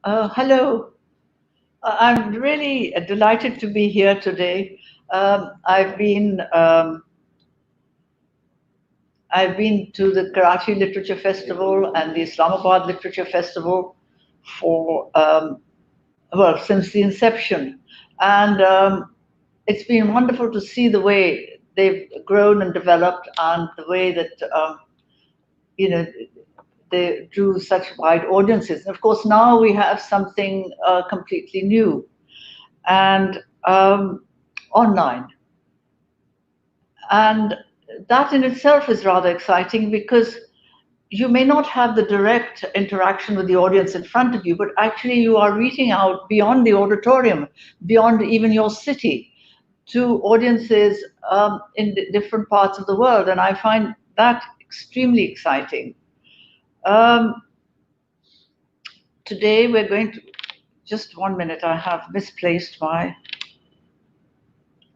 Hello. I'm really delighted to be here today. I've been to the Karachi Literature Festival and the Islamabad Literature Festival for well, since the inception, and it's been wonderful to see the way they've grown and developed, and the way that you know they drew such wide audiences. And of course, now we have something completely new and online. And that in itself is rather exciting because you may not have the direct interaction with the audience in front of you, but actually you are reaching out beyond the auditorium, beyond even your city, to audiences in different parts of the world. And I find that extremely exciting. Um, Today we're going to, just 1 minute, I have misplaced my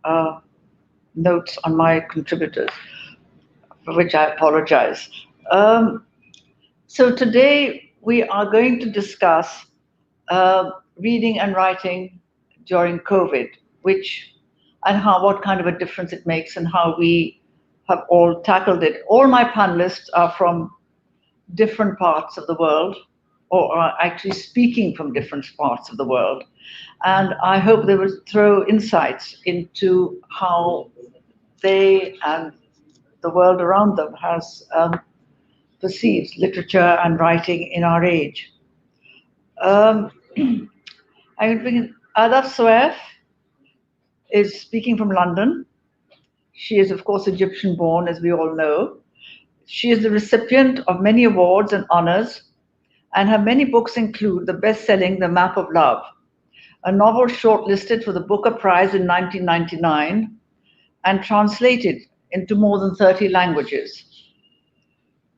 uh, notes on my contributors, for which I apologize. Um, so today we are going to discuss reading and writing during COVID, which and how what kind of a difference it makes and how we have all tackled it. All my panelists are from different parts of the world, or are actually speaking from different parts of the world. And I hope they will throw insights into how they and the world around them has perceives literature and writing in our age. Um, I would bring Adaf Soef is speaking from London. She is, of course, Egyptian born, as we all know. She is the recipient of many awards and honors, and her many books include the best selling The Map of Love, a novel shortlisted for the Booker Prize in 1999 and translated into more than 30 languages.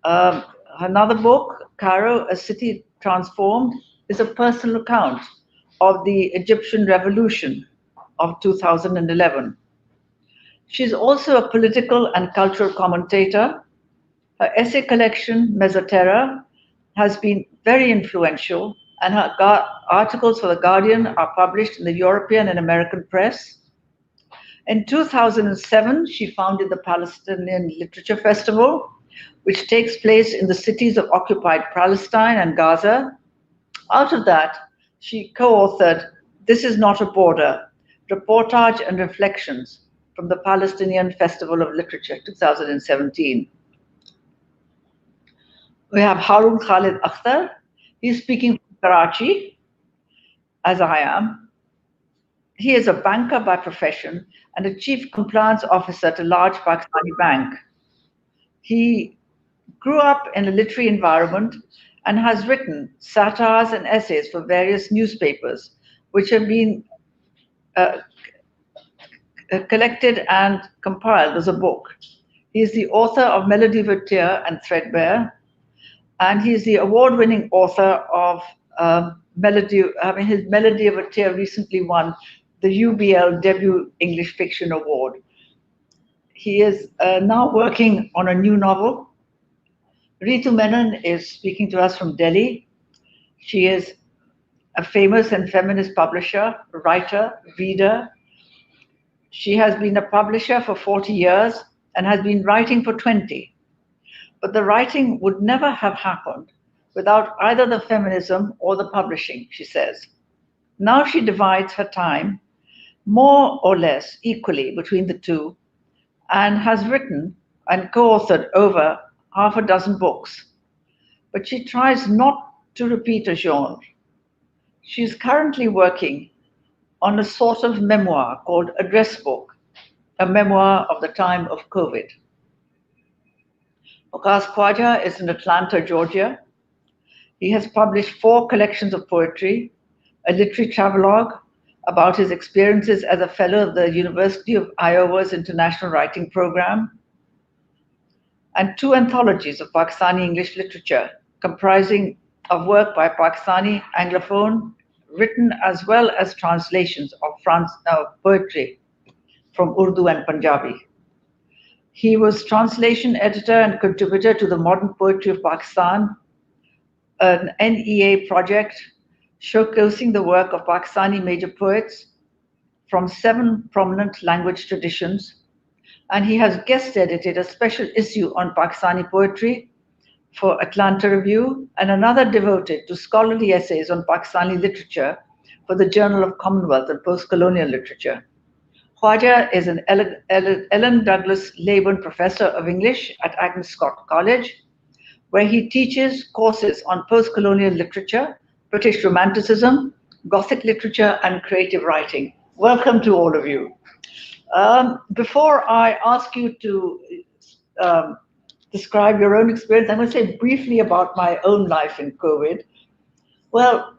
Um, Another book, Cairo, A City Transformed, is a personal account of the Egyptian Revolution of 2011. She's also a political and cultural commentator. Her essay collection, Mesoterra, has been very influential, and her articles for The Guardian are published in the European and American press. In 2007, she founded the Palestinian Literature Festival, which takes place in the cities of occupied Palestine and Gaza. Out of that, she co-authored This Is Not a Border, Reportage and Reflections from the Palestinian Festival of Literature, 2017. We have Harun Khalid Akhtar. He's speaking from Karachi, as I am. He is a banker by profession and a chief compliance officer at a large Pakistani bank. He grew up in a literary environment and has written satires and essays for various newspapers, which have been collected and compiled as a book. He is the author of Melody of a Tear and Threadbare, and he is the award-winning author of his Melody of a Tear recently won the UBL Debut English Fiction Award. He is now working on a new novel. Ritu Menon is speaking to us from Delhi. She is a famous and feminist publisher, writer, reader. She has been a publisher for 40 years and has been writing for 20. But the writing would never have happened without either the feminism or the publishing, she says. Now she divides her time more or less equally between the two and has written and co-authored over half a dozen books. But she tries not to repeat a genre. She's currently working on a sort of memoir called Address Book, a memoir of the time of COVID. Okas Khwaja is in Atlanta, Georgia. He has published 4 collections of poetry, a literary travelogue about his experiences as a fellow of the University of Iowa's International Writing Program, and 2 anthologies of Pakistani English literature, comprising of work by Pakistani Anglophone, written as well as translations of poetry from Urdu and Punjabi. He was translation editor and contributor to the Modern Poetry of Pakistan, an NEA project showcasing the work of Pakistani major poets from 7 prominent language traditions. And he has guest edited a special issue on Pakistani poetry for Atlanta Review and another devoted to scholarly essays on Pakistani literature for the Journal of Commonwealth and Postcolonial Literature. Khwaja is an Ellen Douglas Leyburn Professor of English at Agnes Scott College, where he teaches courses on postcolonial literature, British Romanticism, Gothic literature, and creative writing. Welcome to all of you. Before I ask you to describe your own experience, I'm going to say briefly about my own life in COVID. Well,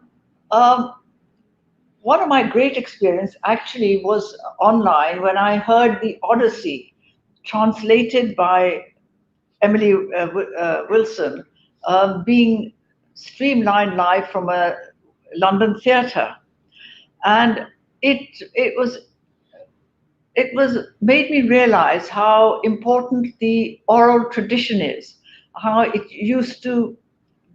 one of my great experience actually was online when I heard the Odyssey translated by Emily Wilson being streamlined live from a London theatre. And it was made me realize how important the oral tradition is, how it used to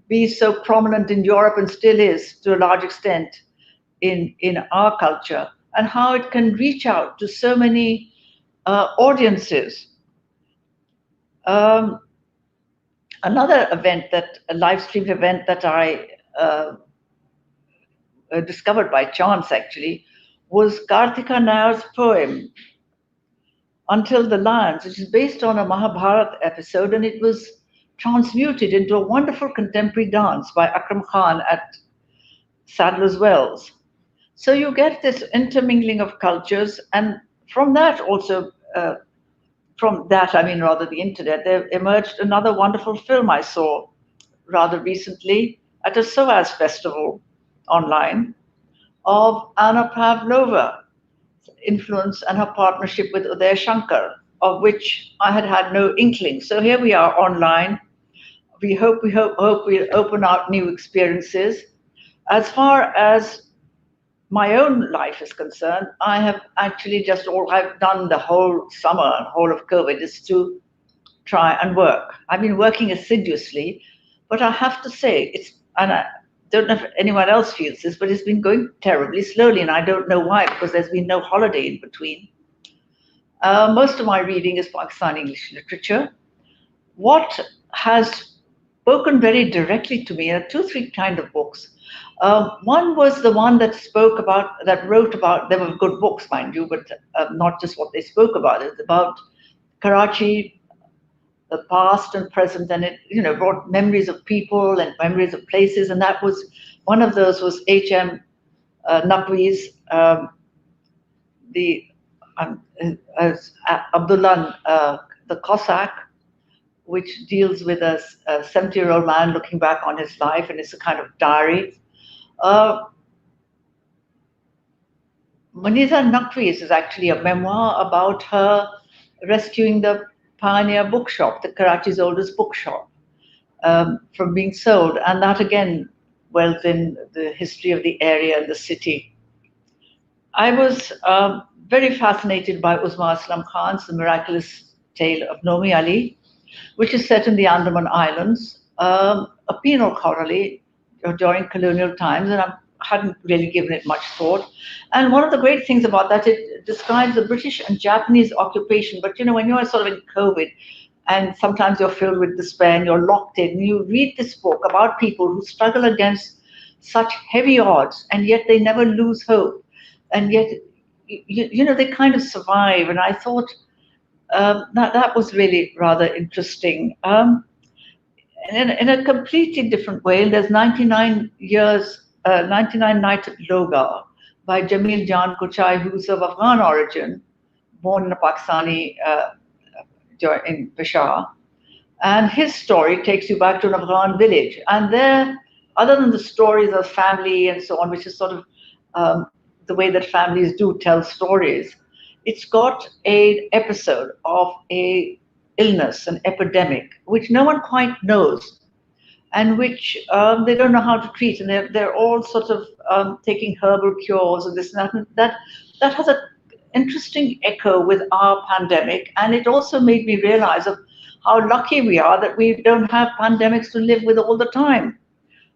be so prominent in Europe and still is to a large extent in our culture, and how it can reach out to so many audiences. Another event, a live stream event that I discovered by chance actually, was Karthika Nair's poem, Until the Lions, which is based on a Mahabharata episode, and it was transmuted into a wonderful contemporary dance by Akram Khan at Sadler's Wells. So you get this intermingling of cultures, and from that also, the internet, there emerged another wonderful film I saw rather recently at a SOAS festival online of Anna Pavlova, influence and her partnership with Uday Shankar, of which I had had no inkling. So here we are online. We hope we'll open out new experiences. As far as my own life is concerned, I have actually all I've done the whole summer and whole of COVID is to try and work. I've been working assiduously, but I have to say and I don't know if anyone else feels this, but it's been going terribly slowly, and I don't know why, because there's been no holiday in between. Most of my reading is Pakistani English literature. What has spoken very directly to me are 2-3 kind of books. One was the one that wrote about, they were good books, mind you, but not just what they spoke about. It's about Karachi, the past and present, and it brought memories of people and memories of places. And that was one of those was H.M. Naqvi's Abdullah the Cossack, which deals with a 70-year-old man looking back on his life, and it's a kind of diary. Muneeza Shamsie is actually a memoir about her rescuing the Pioneer Bookshop, the Karachi's oldest bookshop, from being sold. And that again dwells in the history of the area and the city. I was very fascinated by Uzma Aslam Khan's The Miraculous Tale of Nomi Ali, which is set in the Andaman Islands, a penal colony during colonial times, and I hadn't really given it much thought. And one of the great things about that, it describes the British and Japanese occupation. But when you're sort of in COVID, and sometimes you're filled with despair and you're locked in, you read this book about people who struggle against such heavy odds, and yet they never lose hope, and yet they kind of survive. And I thought that was really rather interesting. In a completely different way, there's 99 Nights at Logar by Jamil Jan Kuchai, who's of Afghan origin, born in a Pakistani in Peshawar. And his story takes you back to an Afghan village. And there, other than the stories of family and so on, which is sort of the way that families do tell stories, it's got an episode of a illness, an epidemic, which no one quite knows, and which they don't know how to treat, and they're all sort of taking herbal cures and this and that. That has an interesting echo with our pandemic, and it also made me realize of how lucky we are that we don't have pandemics to live with all the time.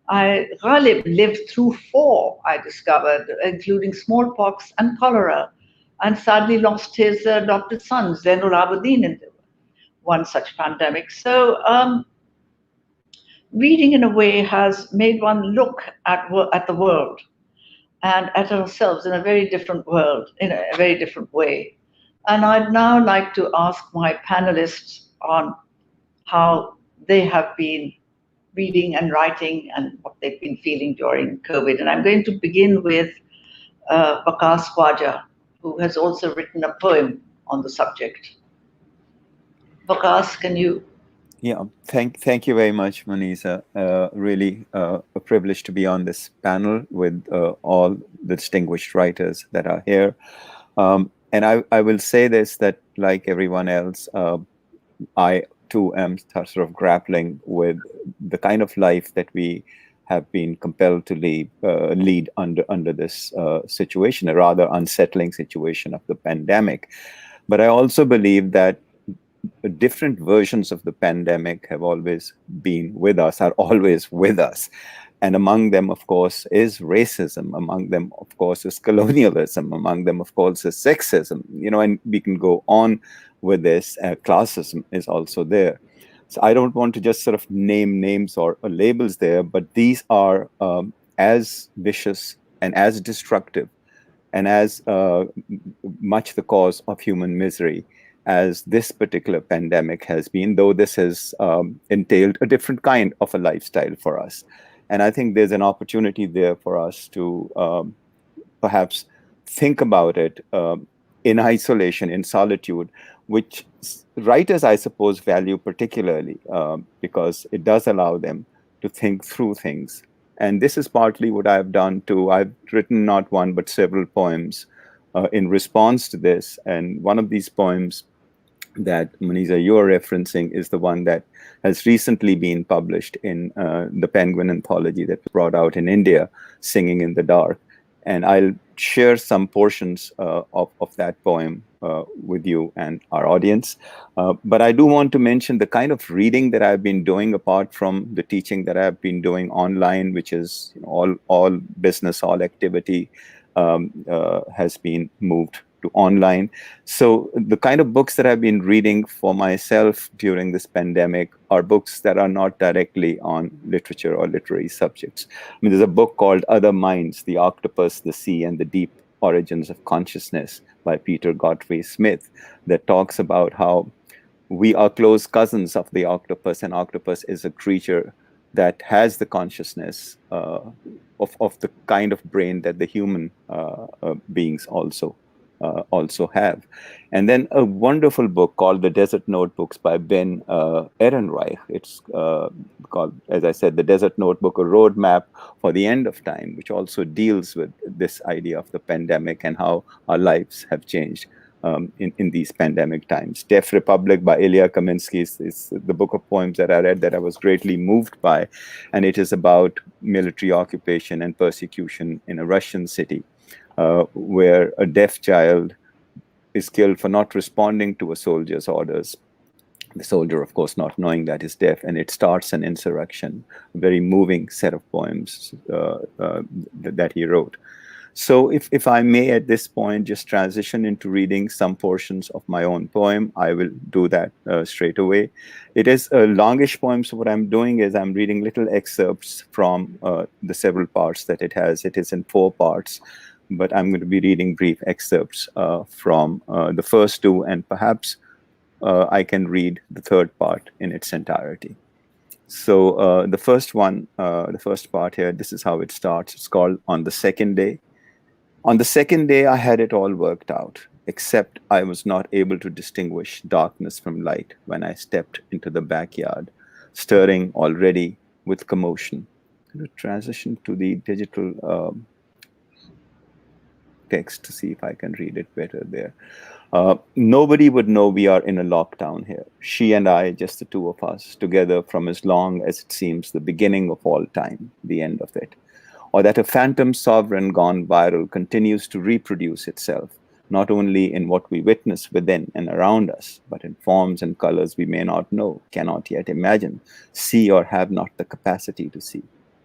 Ghalib lived through four, I discovered, including smallpox and cholera, and sadly lost his adopted son, Zainul Abidin, in one such pandemic. So, reading in a way has made one look at the world and at ourselves in a very different world, in a very different way. And I'd now like to ask my panelists on how they have been reading and writing and what they've been feeling during COVID. And I'm going to begin with Bakas Khwaja, who has also written a poem on the subject. Bakas, can you? Yeah, thank you very much, Muneeza. Really a privilege to be on this panel with all the distinguished writers that are here. And I will say this, that like everyone else, I too am sort of grappling with the kind of life that we have been compelled to lead under this situation, a rather unsettling situation of the pandemic. But I also believe that different versions of the pandemic have always been with us, are always with us. And among them, of course, is racism. Among them, of course, is colonialism. Among them, of course, is sexism. And we can go on with this. Classism is also there. So I don't want to just sort of name names or labels there, but these are as vicious and as destructive and as much the cause of human misery as this particular pandemic has been, though this has entailed a different kind of a lifestyle for us. And I think there's an opportunity there for us to perhaps think about it in isolation, in solitude, which writers, I suppose, value particularly because it does allow them to think through things. And this is partly what I've done too. I've written not one, but several poems in response to this. And one of these poems that, Muneeza, you're referencing is the one that has recently been published in the Penguin anthology that was brought out in India, Singing in the Dark. And I'll share some portions of that poem with you and our audience. But I do want to mention the kind of reading that I've been doing apart from the teaching that I've been doing online, which is all business, all activity has been moved to online. So the kind of books that I've been reading for myself during this pandemic are books that are not directly on literature or literary subjects. I mean, there's a book called Other Minds, The Octopus, the Sea, and the Deep Origins of Consciousness by Peter Godfrey Smith that talks about how we are close cousins of the octopus, and octopus is a creature that has the consciousness of the kind of brain that the human beings also have. And then a wonderful book called The Desert Notebooks by Ben Ehrenreich. It's called, as I said, The Desert Notebook, a roadmap for the end of time, which also deals with this idea of the pandemic and how our lives have changed in these pandemic times. Deaf Republic by Elia Kaminsky is the book of poems that I read that I was greatly moved by. And it is about military occupation and persecution in a Russian city. Where a deaf child is killed for not responding to a soldier's orders. The soldier, of course, not knowing that he's deaf, and it starts an insurrection. A very moving set of poems that he wrote. So if I may at this point just transition into reading some portions of my own poem, I will do that straight away. It is a longish poem, so what I'm doing is I'm reading little excerpts from the several parts that it has. It is in 4 parts, but I'm going to be reading brief excerpts from the first 2, and perhaps I can read the third part in its entirety. So the first one, the first part here, this is how it starts. It's called On the Second Day. On the second day, I had it all worked out, except I was not able to distinguish darkness from light when I stepped into the backyard, stirring already with commotion. I'm going to transition to the digital text to see if I can read it better there. Nobody would know we are in a lockdown here. She and I, just the two of us, together from as long as it seems the beginning of all time, the end of it. Or that a phantom sovereign gone viral continues to reproduce itself, not only in what we witness within and around us, but in forms and colors we may not know, cannot yet imagine, see or have not the capacity to see.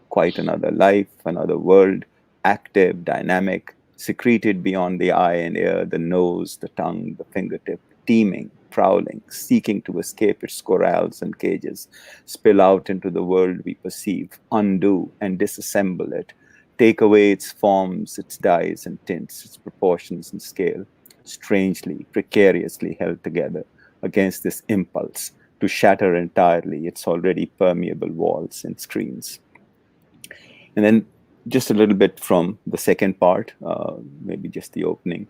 quite another life, another world, active, dynamic, secreted beyond the eye and ear, the nose, the tongue, the fingertip, teeming, prowling, seeking to escape its corrals and cages, spill out into the world we perceive, undo and disassemble it, take away its forms, its dyes and tints, its proportions and scale, strangely, precariously held together against this impulse to shatter entirely its already permeable walls and screens. And then just a little bit from the second part, maybe just the opening.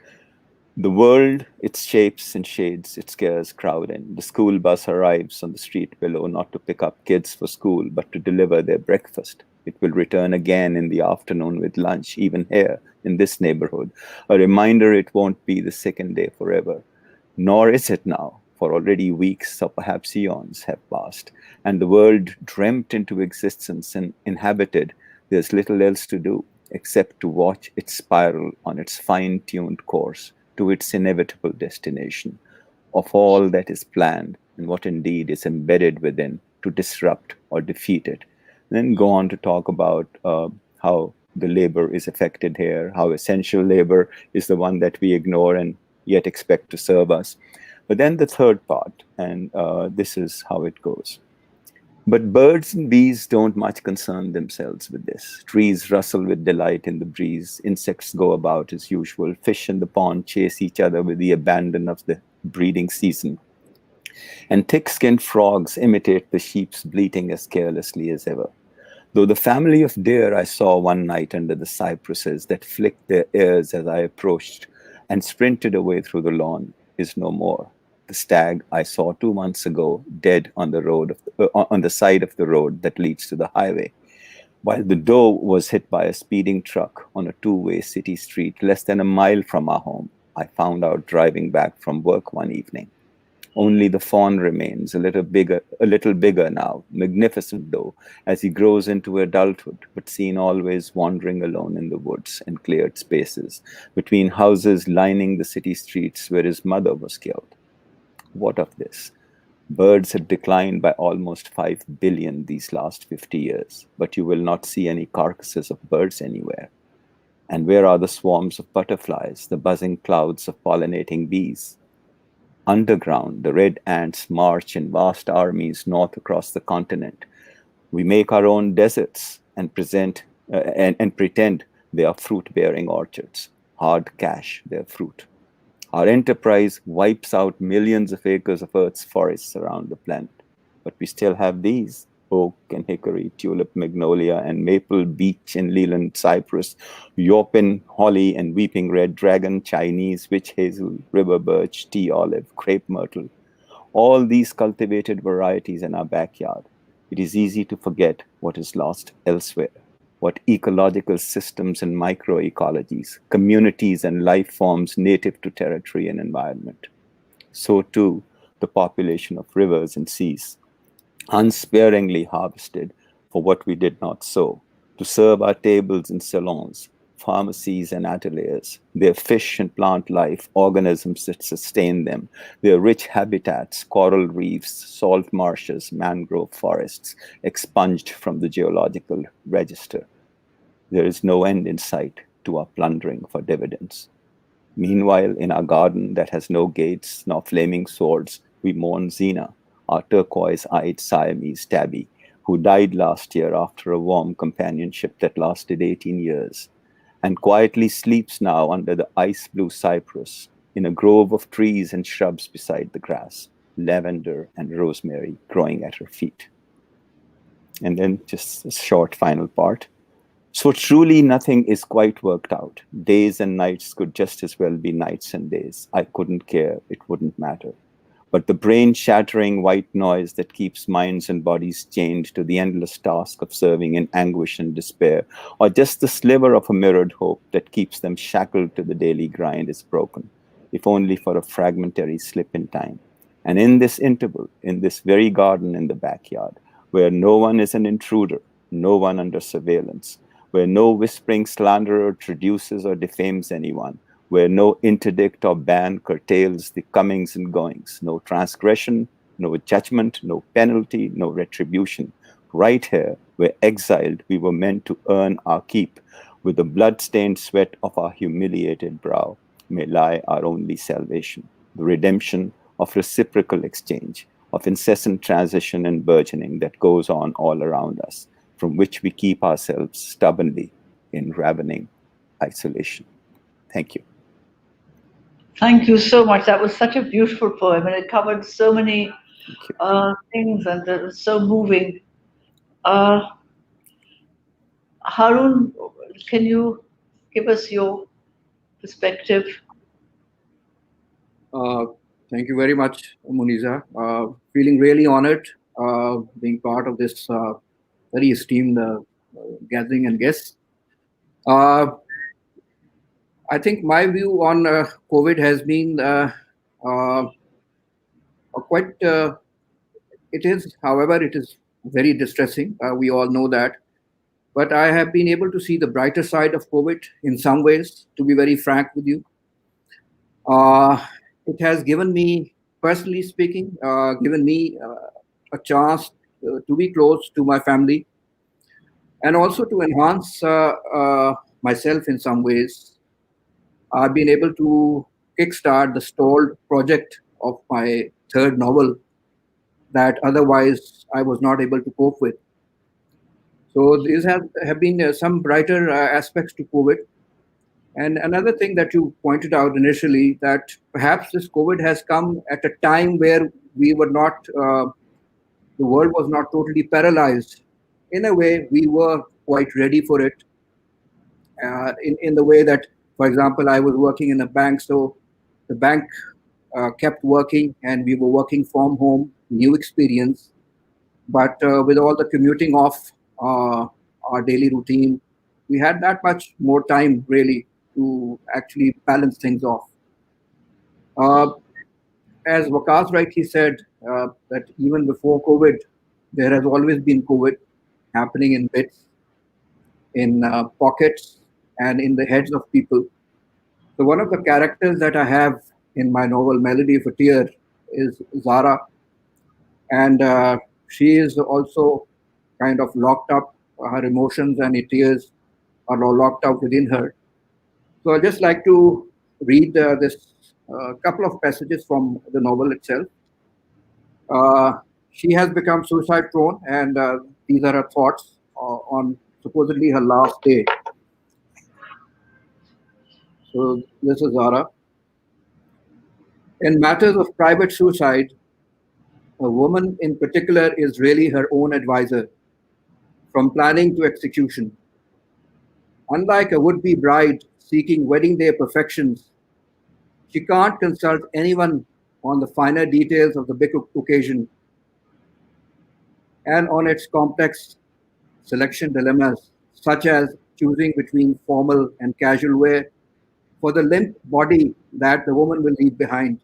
The world, its shapes and shades, it scares crowd in. The school bus arrives on the street below, not to pick up kids for school, but to deliver their breakfast. It will return again in the afternoon with lunch, even here in this neighborhood. A reminder it won't be the second day forever. Nor is it now, for already weeks or perhaps eons have passed, and the world dreamt into existence and inhabited. There's little else to do except to watch it spiral on its fine-tuned course to its inevitable destination, of all that is planned and what indeed is embedded within to disrupt or defeat it. Then go on to talk about how the labor is affected here, how essential labor is the one that we ignore and yet expect to serve us. But then the third part, and this is how it goes. But birds and bees don't much concern themselves with this. Trees rustle with delight in the breeze. Insects go about as usual. Fish in the pond chase each other with the abandon of the breeding season. And thick-skinned frogs imitate the sheep's bleating as carelessly as ever. Though the family of deer I saw one night under the cypresses that flicked their ears as I approached and sprinted away through the lawn is no more. The stag I saw 2 months ago, dead on the on the side of the road that leads to the highway, while the doe was hit by a speeding truck on a two-way city street less than a mile from our home. I found out driving back from work one evening. Only the fawn remains, a little bigger now, magnificent though, as he grows into adulthood, but seen always wandering alone in the woods and cleared spaces between houses lining the city streets where his mother was killed. What of this? Birds have declined by almost 5 billion these last 50 years, but you will not see any carcasses of birds anywhere. And where are the swarms of butterflies, the buzzing clouds of pollinating bees? Underground, the red ants march in vast armies north across the continent. We make our own deserts and pretend they are fruit-bearing orchards. Hard cash, their fruit. Our enterprise wipes out millions of acres of Earth's forests around the planet. But we still have these: oak and hickory, tulip, magnolia, and maple, beech and leland cypress, European holly and weeping red dragon, Chinese witch hazel, river birch, tea olive, crepe myrtle. All these cultivated varieties in our backyard. It is easy to forget what is lost elsewhere, what ecological systems and microecologies, communities and life forms native to territory and environment. So too, the population of rivers and seas, unsparingly harvested for what we did not sow, to serve our tables and salons, pharmacies and ateliers, their fish and plant life, organisms that sustain them, their rich habitats, coral reefs, salt marshes, mangrove forests, expunged from the geological register. There is no end in sight to our plundering for dividends. Meanwhile, in our garden that has no gates nor flaming swords, we mourn Zena, our turquoise-eyed Siamese tabby, who died last year after a warm companionship that lasted 18 years, and quietly sleeps now under the ice-blue cypress in a grove of trees and shrubs beside the grass, lavender and rosemary growing at her feet. And then just a short final part. So truly nothing is quite worked out. Days and nights could just as well be nights and days. I couldn't care, it wouldn't matter. But the brain-shattering white noise that keeps minds and bodies chained to the endless task of serving in anguish and despair, or just the sliver of a mirrored hope that keeps them shackled to the daily grind is broken, if only for a fragmentary slip in time. And in this interval, in this very garden in the backyard, where no one is an intruder, no one under surveillance, where no whispering slanderer traduces or defames anyone, where no interdict or ban curtails the comings and goings, no transgression, no judgment, no penalty, no retribution, Right here, where exiled, we were meant to earn our keep. With the blood-stained sweat of our humiliated brow may lie our only salvation, the redemption of reciprocal exchange, of incessant transition and burgeoning that goes on all around us, from which we keep ourselves stubbornly in ravening isolation. Thank you. Thank you so much. That was such a beautiful poem, and it covered so many Thank you. things, and it was so moving. Uh, Harun, can you give us your perspective? Uh, Thank you very much, Muneeza. Feeling really honored being part of this very esteemed gathering and guests. Uh, I think my view on COVID has been uh, quite. It is, however, it is very distressing. We all know that. But I have been able to see the brighter side of COVID in some ways. To be very frank with you, uh, it has given me, personally speaking, given me a chance to be close to my family and also to enhance myself in some ways. I've been able to kickstart the stalled project of my third novel that otherwise I was not able to cope with. So these have been some brighter aspects to COVID. And another thing that you pointed out initially, that perhaps this COVID has come at a time where we were not, the world was not totally paralyzed. In a way, we were quite ready for it. In the way that, for example, I was working in a bank, so the bank kept working, and we were working from home, new experience. But with all the commuting off our daily routine, we had that much more time really to actually balance things off. Uh, as Wakas rightly said, that even before COVID, there has always been COVID happening in bits, in pockets, and in the heads of people. So one of the characters that I have in my novel Melody of a Tear is Zara, and she is also kind of locked up. Her emotions and her tears are all locked up within her. So I just like to read this couple of passages from the novel itself. Uh, she has become suicide prone, and these are her thoughts on supposedly her last day. So this is Zara. In matters of private suicide, a woman in particular is really her own advisor, from planning to execution. Unlike a would be bride seeking wedding day perfections, she can't consult anyone on the finer details of the big occasion and on its complex selection dilemmas, such as choosing between formal and casual wear for the limp body that the woman will leave behind,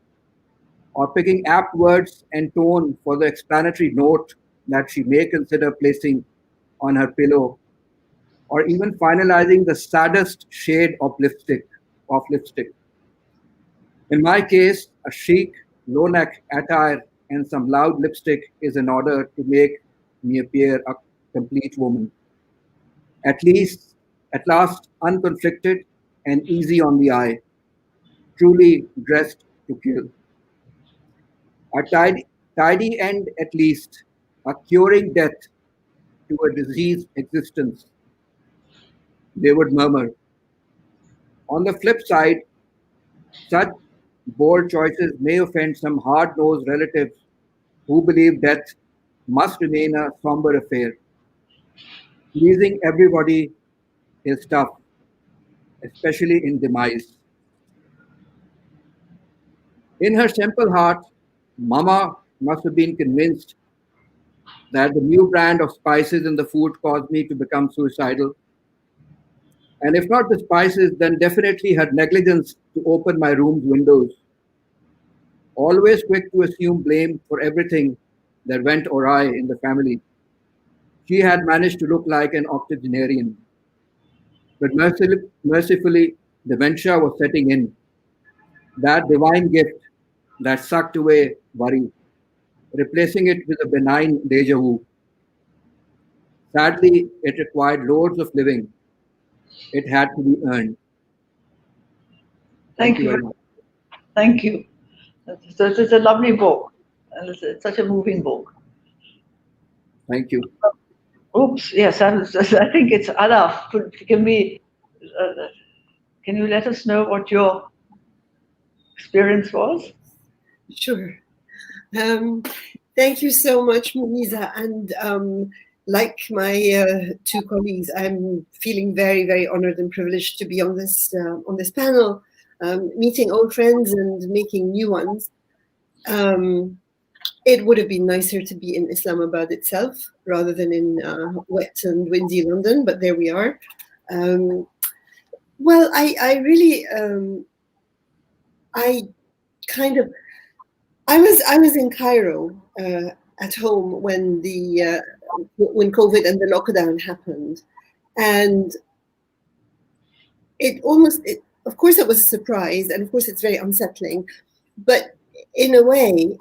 or picking apt words and tone for the explanatory note that she may consider placing on her pillow, or even finalizing the saddest shade of lipstick. In my case, a chic, low neck attire and some loud lipstick is in order to make me appear a complete woman. At least, at last, unconflicted and easy on the eye, truly dressed to kill. A tidy end at least, a curing death to a diseased existence, they would murmur. On the flip side, such bold choices may offend some hard nosed relatives who believe death must remain a somber affair. Pleasing everybody is tough, especially in demise. In her simple heart, Mama must have been convinced that the new brand of spices in the food caused me to become suicidal. And if not the spices, then definitely her negligence to open my room's windows. Always quick to assume blame for everything that went awry in the family. She had managed to look like an octogenarian, but mercifully, dementia was setting in, that divine gift that sucked away worry, replacing it with a benign deja vu. Sadly, it required loads of living. It had to be earned. Thank Thank you you. very much. Thank you. So it's a lovely book, and it's such a moving book. Thank you. Oops, yes, I think it's Alaf. Uh, can you let us know what your experience was? Sure. Thank you so much, Muneeza. And like my two colleagues, I'm feeling very, very honored and privileged to be on this panel, meeting old friends and making new ones. It would have been nicer to be in Islamabad itself rather than in wet and windy London, but there we are. Well, I really, I kind of, I was in Cairo at home when when COVID and the lockdown happened, and of course it was a surprise, and of course it's very unsettling, but in a way,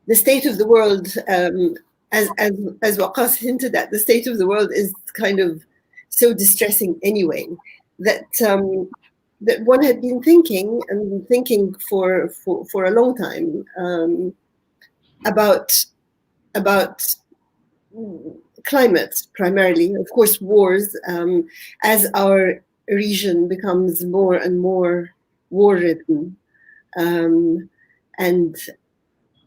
the state of the world, as Waqas hinted at, the state of the world is kind of so distressing anyway that that one had been thinking for a long time about climate primarily, of course wars, as our region becomes more and more war-ridden, and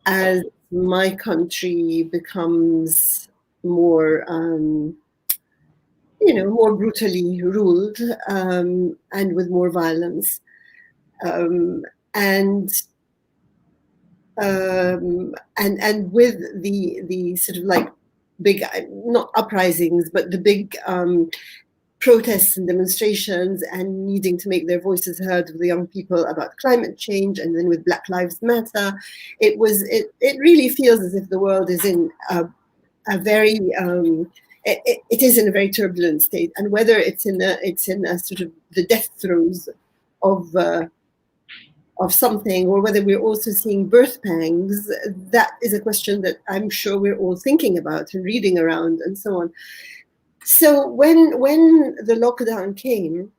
as my country becomes more more brutally ruled, and with more violence, and with the sort of like big, not uprisings, but the big protests and demonstrations and needing to make their voices heard with the young people about climate change, and then with Black Lives Matter, it really feels as if the world is in a very it is in a very turbulent state, and whether it's in a sort of the death throes of something, or whether we're also seeing birth pangs, that is a question that I'm sure we're all thinking about and reading around and so on. So when the lockdown came,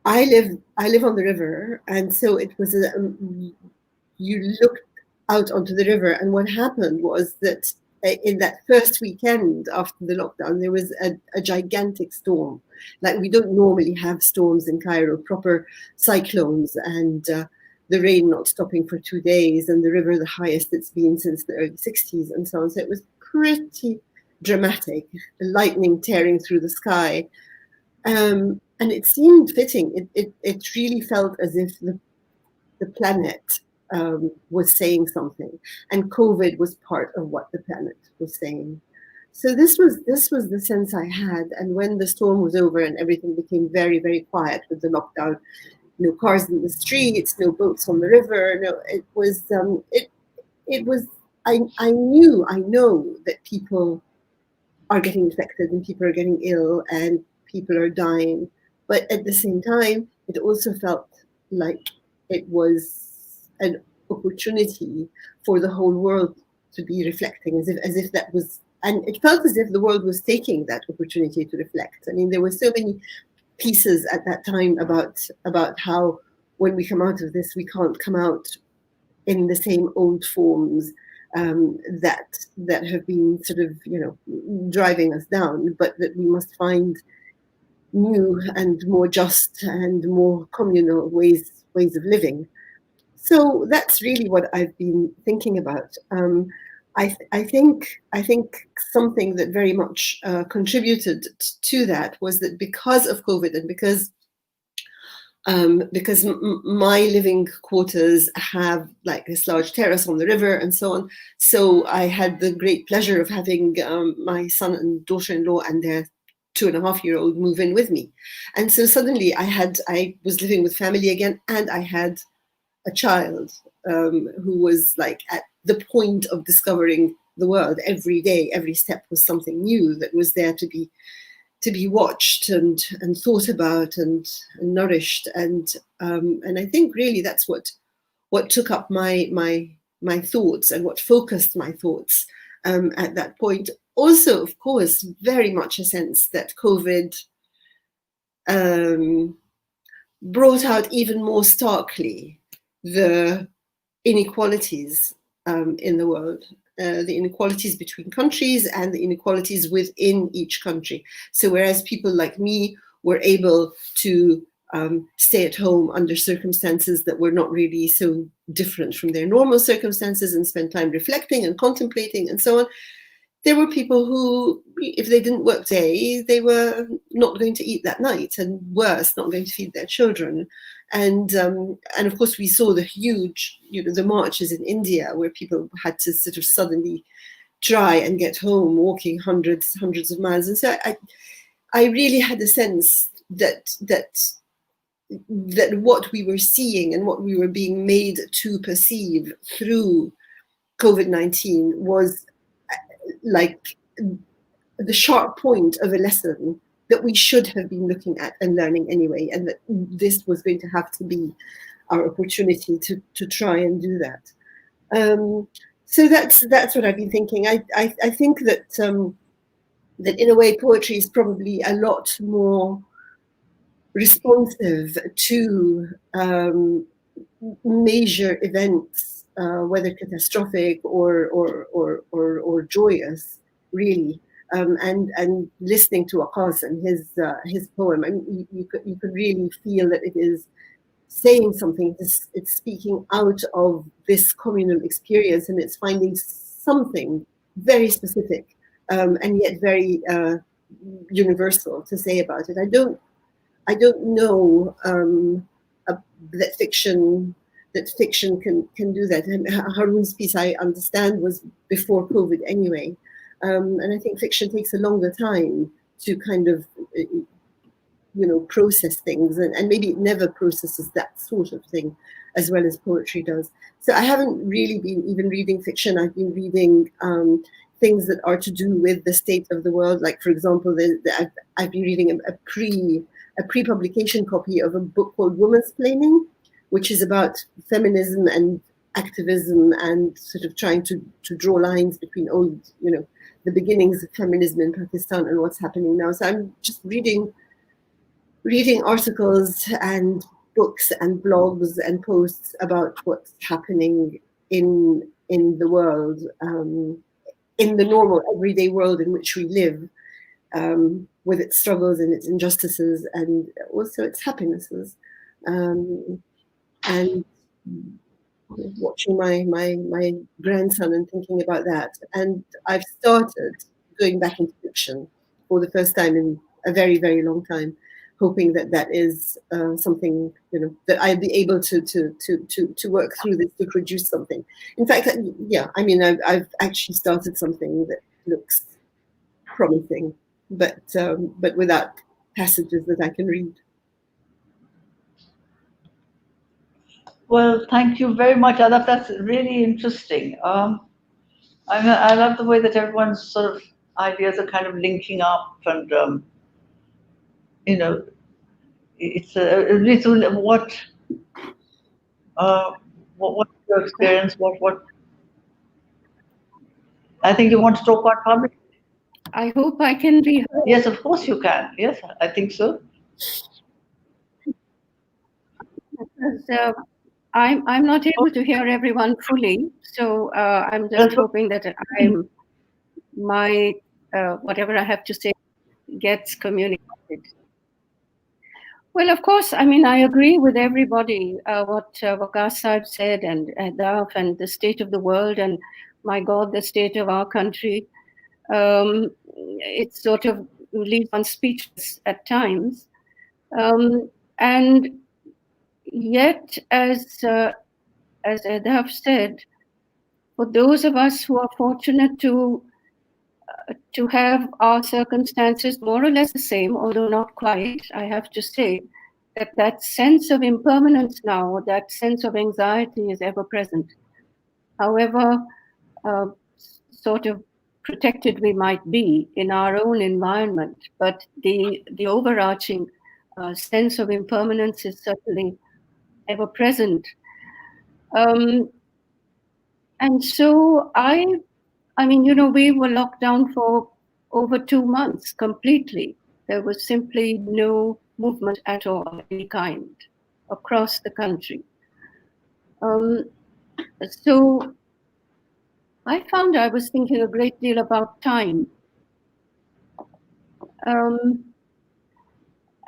I live on the river, and so it was you looked out onto the river, and what happened was that in that first weekend after the lockdown, there was a gigantic storm. Like, we don't normally have storms in Cairo, proper cyclones, and the rain not stopping for 2 days, and the river the highest it's been since the early 60s, and so on. So it was pretty dramatic, lightning tearing through the sky. And it seemed fitting. It really felt as if the planet was saying something, and COVID was part of what the planet was saying. So this was the sense I had. And when the storm was over and everything became very, very quiet with the lockdown, no cars in the streets, no boats on the river, it was I know that people are getting infected and people are getting ill and people are dying, but at the same time, it also felt like it was an opportunity for the whole world to be reflecting, as if that was, and it felt as if the world was taking that opportunity to reflect. I mean, there were so many pieces at that time about how when we come out of this, we can't come out in the same old forms that have been sort of driving us down, but that we must find new and more just and more communal ways of living. So that's really what I've been thinking about. I think something that very much contributed to that was that because of COVID, and because my living quarters have like this large terrace on the river and so on, so I had the great pleasure of having my son and daughter-in-law and their 2.5-year-old move in with me, and so suddenly I was living with family again, and I had a child who was like at the point of discovering the world. Every day, every step was something new that was there to be watched and thought about and nourished, and I think really that's what took up my thoughts and what focused my thoughts at that point. Also, of course, very much a sense that COVID brought out even more starkly the inequalities in the world, the inequalities between countries and the inequalities within each country. So whereas people like me were able to stay at home under circumstances that were not really so different from their normal circumstances and spend time reflecting and contemplating and so on, there were people who, if they didn't work day, they were not going to eat that night, and worse, not going to feed their children. And of course, we saw the huge, the marches in India where people had to sort of suddenly try and get home, walking hundreds of miles. And so I really had a sense that what we were seeing and what we were being made to perceive through COVID-19 was like the sharp point of a lesson that we should have been looking at and learning anyway, and that this was going to have to be our opportunity to try and do that. So that's what I've been thinking. I think that that in a way poetry is probably a lot more responsive to major events, whether catastrophic or joyous, really. And listening to Waqas and his poem, I mean, you could really feel that it is saying something. It's speaking out of this communal experience, and it's finding something very specific and yet very universal to say about it. I don't know that fiction can do that. And Haroon's piece, I understand, was before COVID anyway. And I think fiction takes a longer time to kind of, process things, and maybe it never processes that sort of thing as well as poetry does. So I haven't really been even reading fiction. I've been reading things that are to do with the state of the world. Like, for example, I've been reading a pre-publication copy of a book called Womansplaining, which is about feminism and activism and sort of trying to draw lines between the beginnings of feminism in Pakistan and what's happening now. So I'm just reading articles and books and blogs and posts about what's happening in the world, in the normal everyday world in which we live, with its struggles and its injustices and also its happinesses, and watching my grandson and thinking about that. And I've started going back into fiction for the first time in a very, very long time, hoping that is something, that I'll be able to work through this to produce something. In fact, I've actually started something that looks promising, but without passages that I can read. Well, thank you very much, Adab. That's really interesting. I love the way that everyone's sort of ideas are kind of linking up, and it's what's your experience? What? I think you want to talk about public. I hope I can be heard. Yes, of course you can. Yes, I think so. Because I'm not able to hear everyone fully, so I'm just hoping that my whatever I have to say gets communicated. Well, of course, I agree with everybody what Waqas Sahib said, and Adaf, and the state of the world, and my God, the state of our country. It sort of leaves one speechless at times, and yet, as Adaf said, for those of us who are fortunate to have our circumstances more or less the same, although not quite, I have to say that sense of impermanence now, that sense of anxiety is ever present. However sort of protected we might be in our own environment, but the overarching sense of impermanence is certainly ever present. And so I I mean, we were locked down for over 2 months completely. There was simply no movement at all of any kind across the country. So I found I was thinking a great deal about time.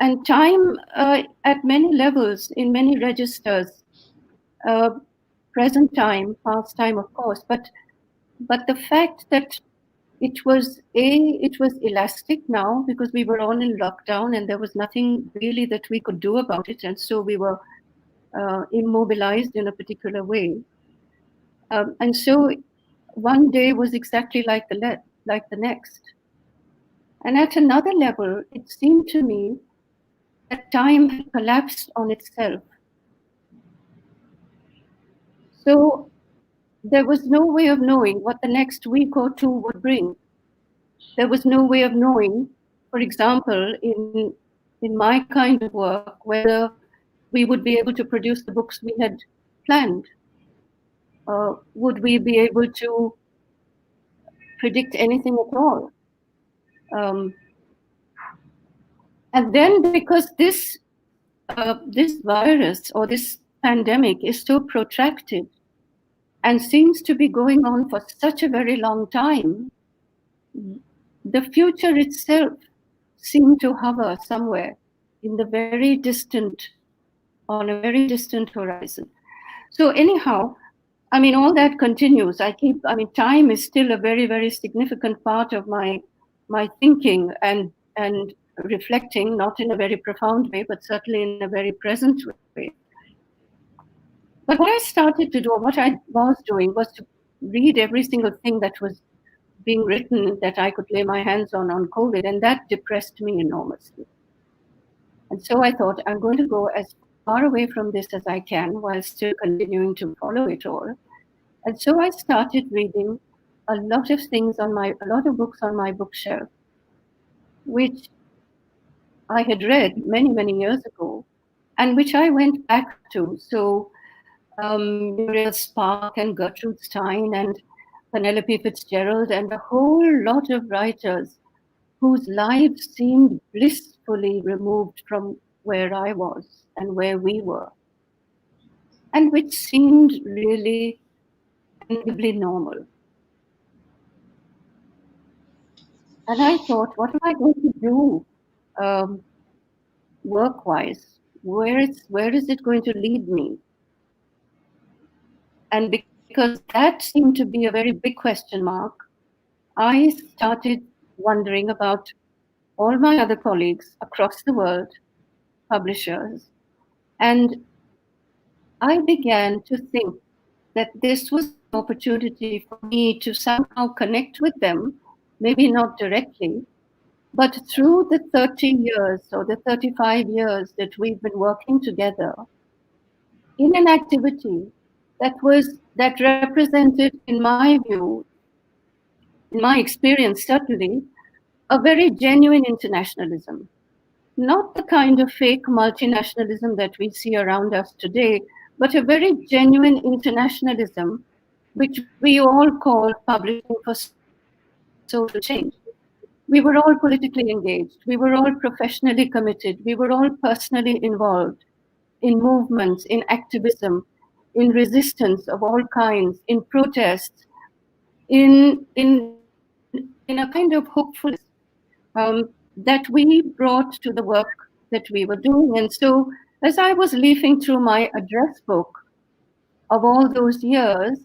And time at many levels, in many registers, present time, past time, of course, but the fact that it was elastic now because we were all in lockdown and there was nothing really that we could do about it, and so we were immobilized in a particular way. And so one day was exactly like the next. And at another level, it seemed to me that time had collapsed on itself. So there was no way of knowing what the next week or two would bring. There was no way of knowing, for example, in my kind of work, whether we would be able to produce the books we had planned. Would we be able to predict anything at all? And then because this virus or this pandemic is so protracted and seems to be going on for such a very long time, the future itself seemed to hover somewhere in the very distant, on a very distant horizon. So anyhow, I mean, all that continues. Time is still a very, very significant part of my thinking and reflecting, not in a very profound way, but certainly in a very present way. But what I started to do, or what I was doing, was to read every single thing that was being written that I could lay my hands on COVID, and that depressed me enormously. And so I thought, I'm going to go as far away from this as I can while still continuing to follow it all. And so I started reading a lot of books on my bookshelf, which I had read many, many years ago, and which I went back to. So Muriel Spark and Gertrude Stein and Penelope Fitzgerald and a whole lot of writers whose lives seemed blissfully removed from where I was and where we were, and which seemed really incredibly normal. And I thought, what am I going to do work-wise? Where is it going to lead me? And because that seemed to be a very big question mark, I started wondering about all my other colleagues across the world, publishers, and I began to think that this was an opportunity for me to somehow connect with them, maybe not directly, but through the 30 years or the 35 years that we've been working together in an activity that represented, in my view, in my experience certainly, a very genuine internationalism. Not the kind of fake multinationalism that we see around us today, but a very genuine internationalism, which we all call publishing for social change. We were all politically engaged. We were all professionally committed. We were all personally involved in movements, in activism, in resistance of all kinds, in protests, in a kind of hopefulness that we brought to the work that we were doing. And so as I was leafing through my address book of all those years,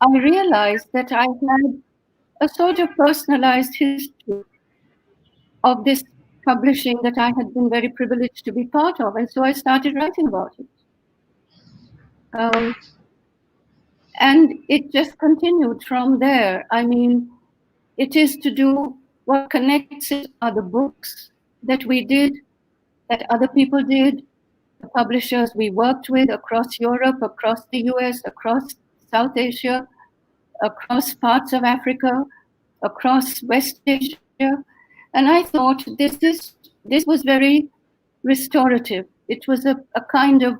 I realized that I had a sort of personalized history of this publishing that I had been very privileged to be part of. And so I started writing about it. And it just continued from there. I mean, it is to do what connects it are the books that we did, that other people did, the publishers we worked with across Europe, across the US, across South Asia, across parts of Africa, across West Asia. And I thought this was very restorative. It was a kind of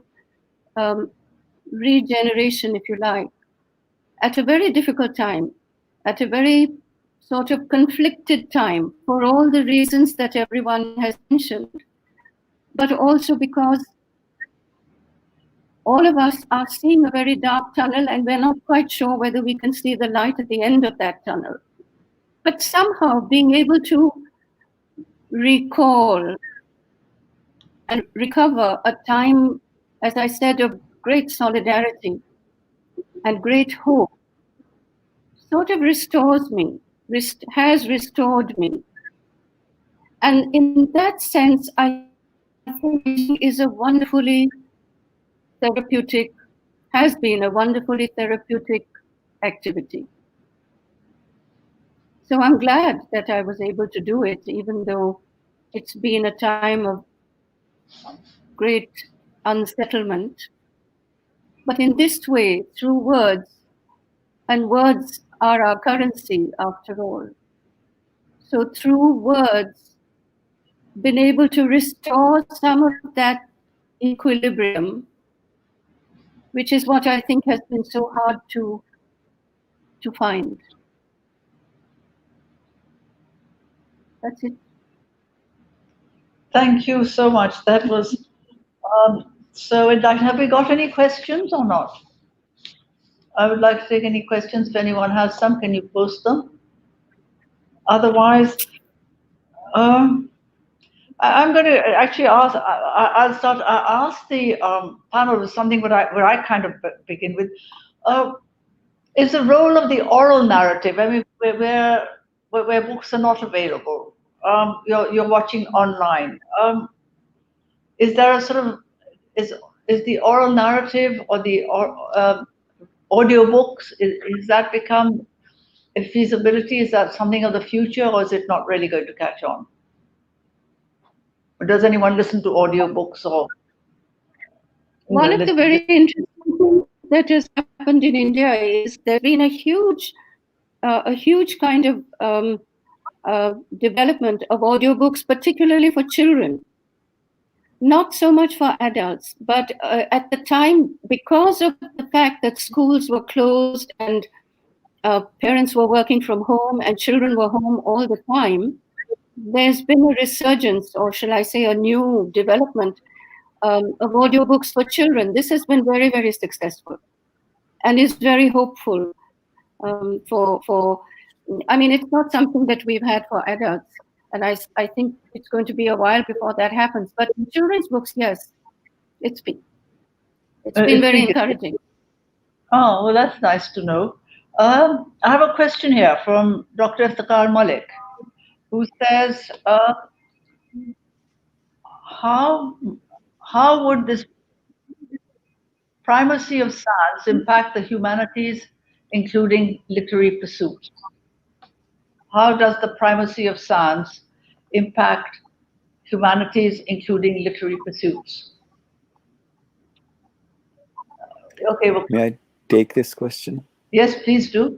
regeneration, if you like, at a very difficult time. at a very sort of conflicted time for all the reasons that everyone has mentioned, but also because all of us are seeing a very dark tunnel and we're not quite sure whether we can see the light at the end of that tunnel. But somehow being able to recall and recover a time, as I said, of great solidarity and great hope sort of restores me, has restored me. And in that sense, I think it is a wonderfully therapeutic, has been a wonderfully therapeutic activity. So I'm glad that I was able to do it, even though it's been a time of great unsettlement. But in this way, through words, and words are our currency after all. So through words, been able to restore some of that equilibrium, which is what I think has been so hard to find. That's it. Thank you so much. That was so. Have we got any questions or not? I would like to take any questions. If anyone has some, can you post them? Otherwise, I'm going to actually ask. I'll start. I ask the panel with something where I kind of begin with. Is the role of the oral narrative? I mean, where books are not available, you're watching online. Is there a sort of is the oral narrative or the audiobooks, is that become a feasibility? Is that something of the future, or is it not really going to catch on? Or does anyone listen to audiobooks or? One of the very interesting things that has happened in India is there's been a huge kind of development of audiobooks, particularly for children. Not so much for adults, but at the time, because of the fact that schools were closed and parents were working from home and children were home all the time, there's been a resurgence, or shall I say a new development of audiobooks for children. This has been very, very successful and is very hopeful for I mean, it's not something that we've had for adults. And I think it's going to be a while before that happens. But in children's books, yes, it's been very encouraging. Oh, well, that's nice to know. I have a question here from Dr. Iftikhar Malik, who says, how would this primacy of science impact the humanities, including literary pursuits? How does the primacy of science impact humanities, including literary pursuits? Okay. Well, may I take this question? Yes, please do.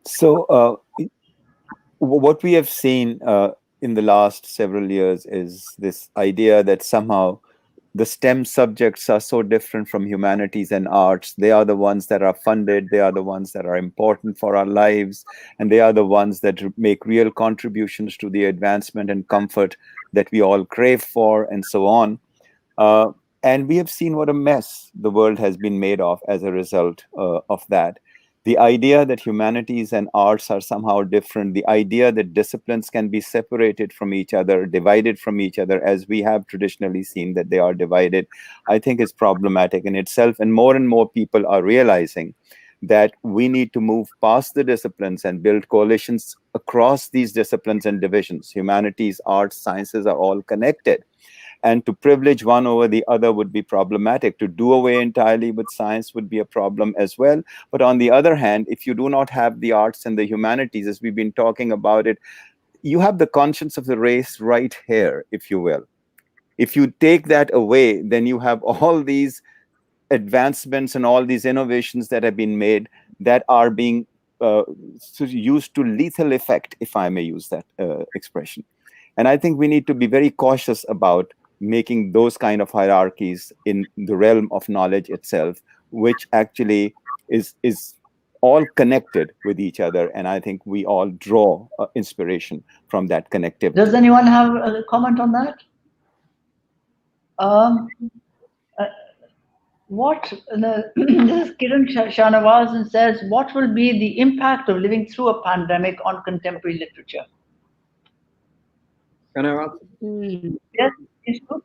So what we have seen in the last several years is this idea that somehow the STEM subjects are so different from humanities and arts. They are the ones that are funded, they are the ones that are important for our lives, and they are the ones that make real contributions to the advancement and comfort that we all crave for, and so on. And we have seen what a mess the world has been made of as a result of that. The idea that humanities and arts are somehow different, the idea that disciplines can be separated from each other, divided from each other, as we have traditionally seen that they are divided, I think is problematic in itself. And more people are realizing that we need to move past the disciplines and build coalitions across these disciplines and divisions. Humanities, arts, sciences are all connected. And to privilege one over the other would be problematic. To do away entirely with science would be a problem as well. But on the other hand, if you do not have the arts and the humanities, as we've been talking about it, you have the conscience of the race right here, if you will. If you take that away, then you have all these advancements and all these innovations that have been made that are being used to lethal effect, if I may use that expression. And I think we need to be very cautious about making those kind of hierarchies in the realm of knowledge itself, which actually is all connected with each other, and I think we all draw inspiration from that connectivity. Does anyone have a comment on that? This is Kiran Shanawaz and says, what will be the impact of living through a pandemic on contemporary literature? Can I answer? Yes, please do.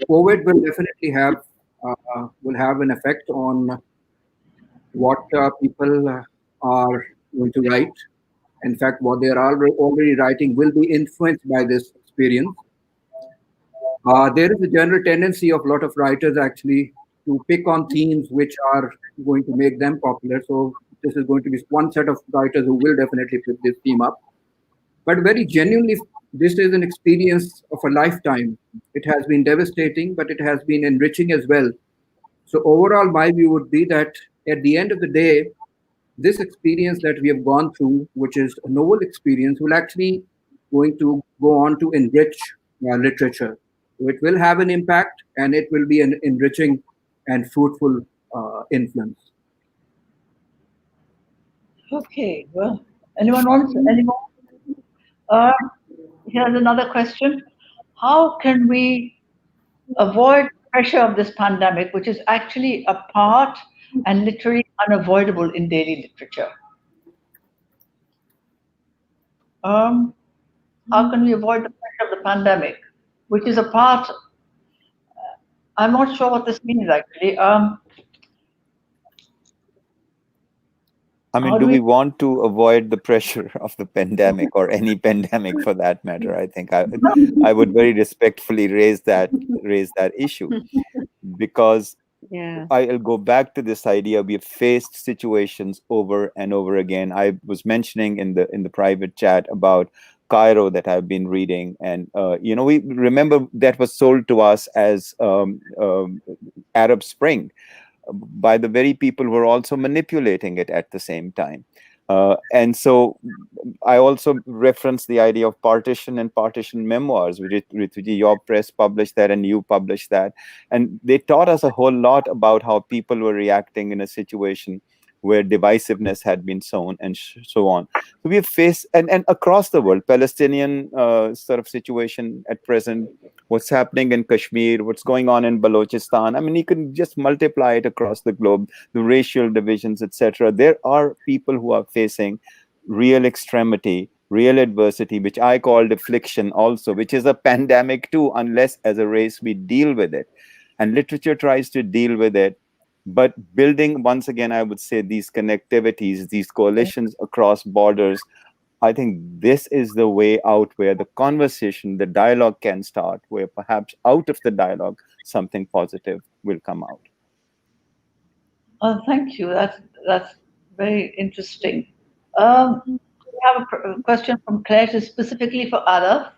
COVID will definitely have an effect on what people are going to write. In fact, what they are already writing will be influenced by this experience. There is a general tendency of a lot of writers actually to pick on themes which are going to make them popular. So this is going to be one set of writers who will definitely pick this theme up. But very genuinely, this is an experience of a lifetime. It has been devastating, but it has been enriching as well. So overall, my view would be that at the end of the day, this experience that we have gone through, which is a novel experience, will actually going to go on to enrich literature. So it will have an impact, and it will be an enriching and fruitful influence. Okay, well, anyone wants any more? Here's another question. How can we avoid pressure of this pandemic, which is actually a part and literally unavoidable in daily literature? How can we avoid the pressure of the pandemic, which is a part? I'm not sure what this means actually. I mean, do we want to avoid the pressure of the pandemic or any pandemic for that matter? I think I would very respectfully raise that issue, because I'll go back to this idea. We have faced situations over and over again. I was mentioning in the private chat about Cairo that I've been reading, and we remember that was sold to us as Arab Spring by the very people who are also manipulating it at the same time. And so I also reference the idea of partition and partition memoirs. Your press published that and you published that. And they taught us a whole lot about how people were reacting in a situation where divisiveness had been sown and so on. So we have faced, and across the world, Palestinian sort of situation at present, what's happening in Kashmir, what's going on in Balochistan. I mean, you can just multiply it across the globe, the racial divisions, etc. There are people who are facing real extremity, real adversity, which I called affliction also, which is a pandemic too, unless as a race we deal with it. And literature tries to deal with it. But building, once again, I would say these connectivities, these coalitions across borders, I think this is the way out where the conversation, the dialogue can start, where perhaps out of the dialogue, something positive will come out. Thank you. That's very interesting. We have a question from Claire, specifically for Ada.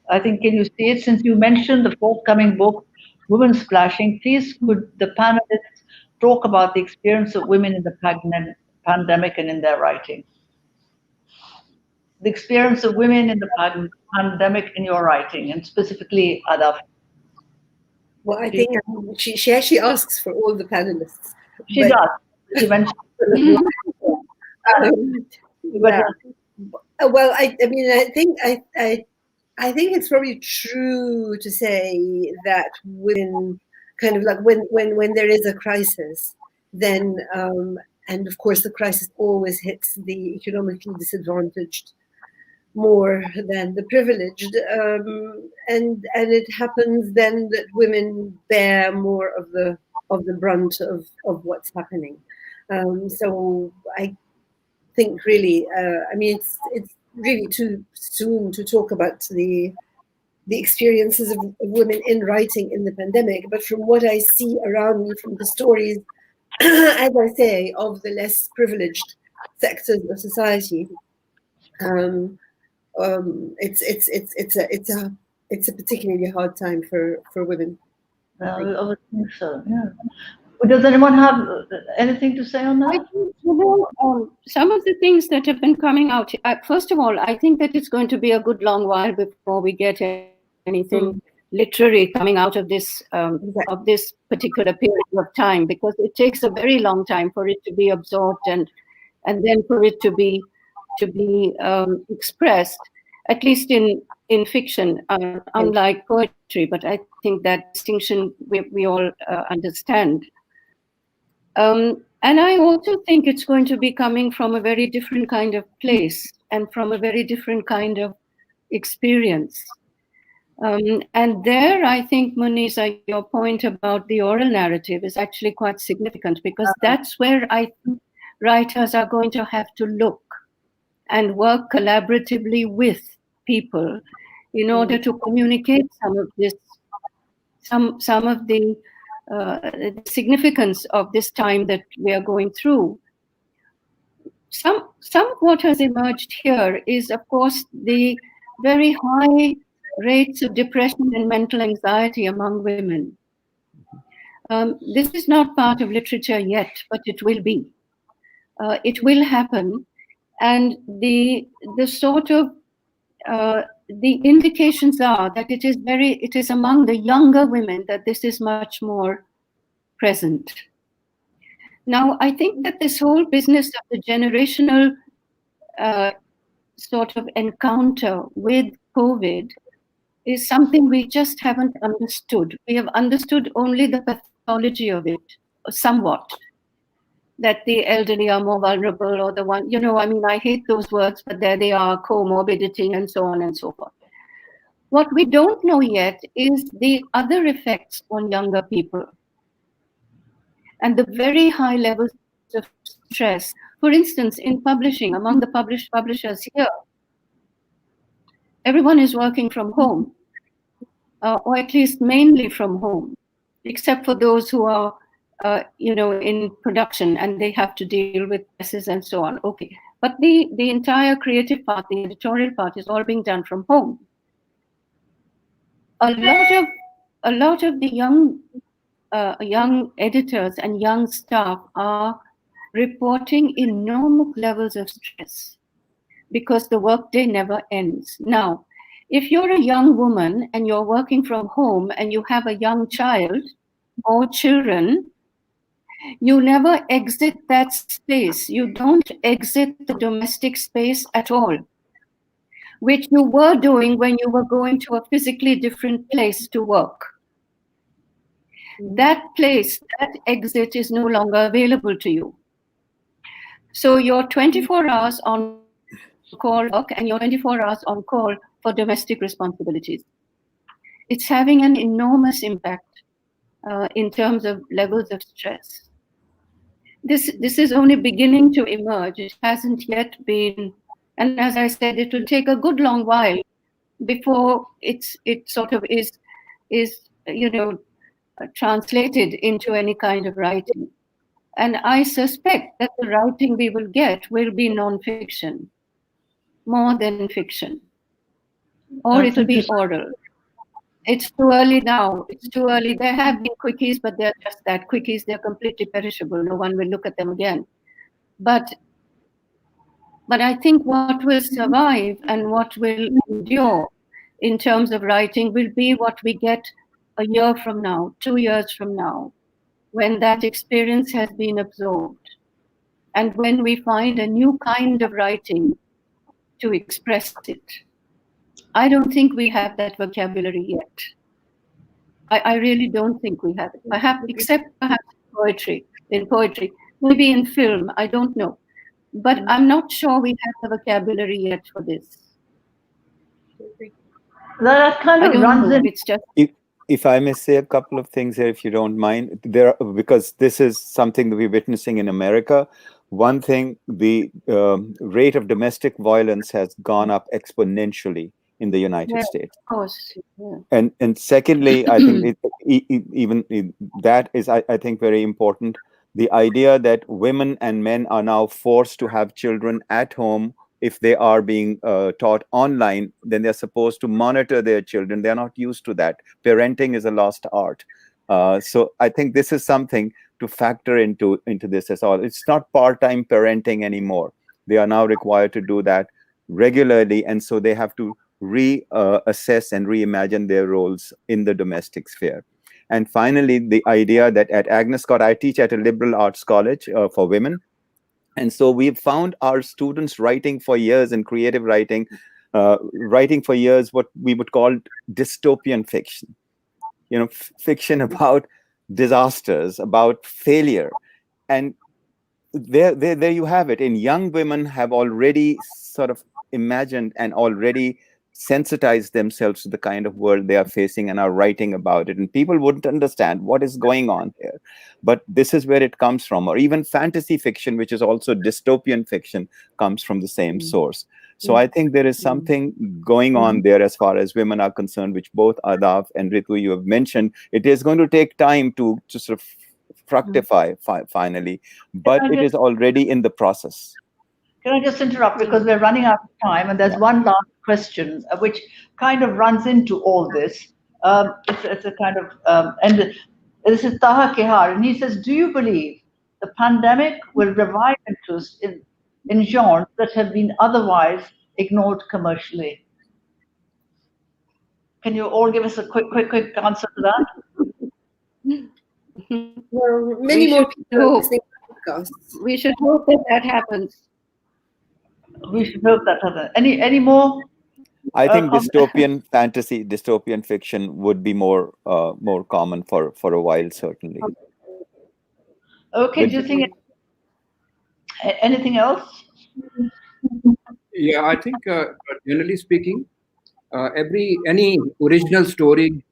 I think, can you see it? Since you mentioned the forthcoming book, Women Splashing, please could the panelists talk about the experience of women in the pandemic and in their writing? The experience of women in the pandemic in your writing, and specifically Ada. Well, I think she actually asks for all the panelists. She does. She mentioned. Well, I mean, I think it's probably true to say that women kind of like when there is a crisis, then and of course the crisis always hits the economically disadvantaged more than the privileged, and it happens then that women bear more of the brunt of what's happening. So I think really, I mean, it's really too soon to talk about the experiences of women in writing in the pandemic. But from what I see around me, from the stories, as I say, of the less privileged sectors of society, it's a particularly hard time for women. I would think so. Yeah. Does anyone have anything to say on that? I think, some of the things that have been coming out. First of all, I think that it's going to be a good long while before we get anything literary coming out of this particular period of time, because it takes a very long time for it to be absorbed and then for it to be expressed, at least in fiction, unlike poetry. But I think that distinction we all understand. And I also think it's going to be coming from a very different kind of place and from a very different kind of experience. And there, I think, Muneeza, your point about the oral narrative is actually quite significant, because that's where I think writers are going to have to look and work collaboratively with people in order to communicate some of this, some of the significance of this time that we are going through. Some of what has emerged here is, of course, the very high rates of depression and mental anxiety among women. This is not part of literature yet, but it will be. It will happen, and the sort of the indications are that it is among the younger women that this is much more present. Now, I think that this whole business of the generational sort of encounter with COVID is something we just haven't understood. We have understood only the pathology of it, somewhat. That the elderly are more vulnerable, or the one, I hate those words, but there they are, comorbidity and so on and so forth. What we don't know yet is the other effects on younger people and the very high levels of stress. For instance, in publishing, among the publishers here, everyone is working from home, or at least mainly from home, except for those who are in production and they have to deal with presses and so on. Okay, but the entire creative part, the editorial part, is all being done from home. A lot of the young editors and young staff are reporting enormous levels of stress because the workday never ends. Now, if you're a young woman and you're working from home and you have a young child or children, you never exit that space. You don't exit the domestic space at all, which you were doing when you were going to a physically different place to work. That place, that exit is no longer available to you. So you're 24 hours on call work and you're 24 hours on call for domestic responsibilities. It's having an enormous impact in terms of levels of stress. This is only beginning to emerge. It hasn't yet been, and as I said, it will take a good long while before it sort of is translated into any kind of writing. And I suspect that the writing we will get will be non-fiction, more than fiction, or it'll be oral. It's too early now. It's too early. There have been quickies, but they're just that quickies. They're completely perishable. No one will look at them again. But I think what will survive and what will endure in terms of writing will be what we get a year from now, 2 years from now, when that experience has been absorbed, and when we find a new kind of writing to express it. I don't think we have that vocabulary yet. I really don't think we have it. Except perhaps in poetry, maybe in film, I don't know. But I'm not sure we have the vocabulary yet for this. That kind of runs in. It's just. If I may say a couple of things here, if you don't mind, because this is something that we're witnessing in America. One thing, the rate of domestic violence has gone up exponentially in the United States. Of course. Yeah. And secondly, I think that is, I think, very important. The idea that women and men are now forced to have children at home. If they are being taught online, then they're supposed to monitor their children. They're not used to that. Parenting is a lost art. So I think this is something to factor into this as well. It's not part-time parenting anymore. They are now required to do that regularly. And so they have to reassess and reimagine their roles in the domestic sphere. And finally, the idea that at Agnes Scott, I teach at a liberal arts college for women. And so we've found our students writing for years in creative writing, writing for years what we would call dystopian fiction. Fiction about disasters, about failure. And there you have it. And young women have already sort of imagined and already sensitized themselves to the kind of world they are facing and are writing about it. And people wouldn't understand what is going on here. But this is where it comes from. Or even fantasy fiction, which is also dystopian fiction, comes from the same source. So I think there is something going on there as far as women are concerned, which both Adav and Ritu, you have mentioned. It is going to take time to sort of fructify finally, but it is already in the process. Can I just interrupt, because we're running out of time, and there's one last question which kind of runs into all this. It's a kind of and this is Taha Kehar, and he says, do you believe the pandemic will revive interest in genres that have been otherwise ignored commercially? Can you all give us a quick answer to that? Well, many more people are listening to podcasts. We should hope that happens. We should hope that happens. Any more? I think dystopian fantasy, dystopian fiction would be more common for a while, certainly. Okay, do you think anything else? Yeah, I think generally speaking, any original story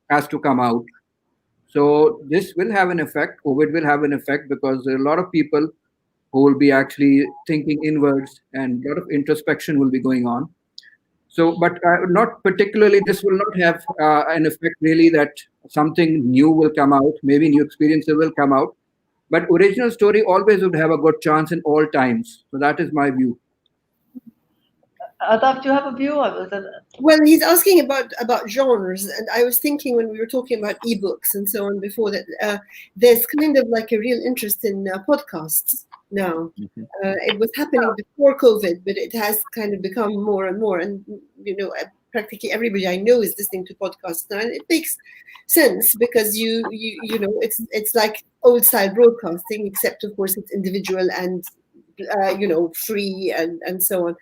has to come out. So this will have an effect. COVID will have an effect because there are a lot of people who will be actually thinking inwards, and a lot of introspection will be going on. So, but not particularly, this will not have an effect really that something new will come out, maybe new experiences will come out. But original story always would have a good chance in all times. So that is my view. Adav, do you have a view? Well, he's asking about genres, and I was thinking when we were talking about ebooks and so on before that there's kind of like a real interest in podcasts now. It was happening before COVID, but it has kind of become more and more. And practically everybody I know is listening to podcasts now, and it makes sense because you know it's like old style broadcasting, except of course it's individual and free and so on.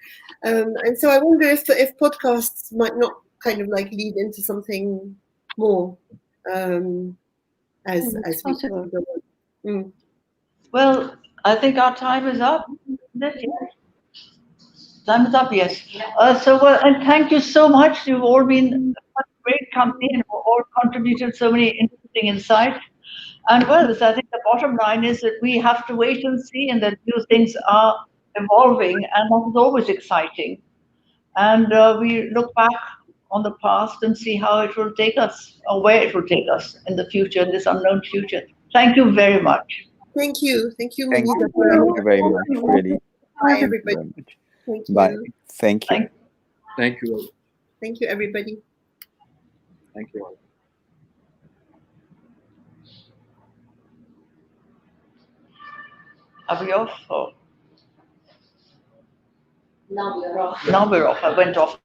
And so I wonder if podcasts might not kind of like lead into something more as possible. Well, I think our time is up. Time is up, yes. And thank you so much. You've all been a great company and all contributed so many interesting insights. And well, I think the bottom line is that we have to wait and see, and that new things are evolving, and that is always exciting. And we look back on the past and see how it will take us, or where it will take us in the future, in this unknown future. Thank you very much. Thank you. Thank you very much, really. Bye, everybody. Thank you. Bye. Thank you. Thank you. Thank you, everybody. Thank you all. Are we off? Now we're off. Now we're off. I went off.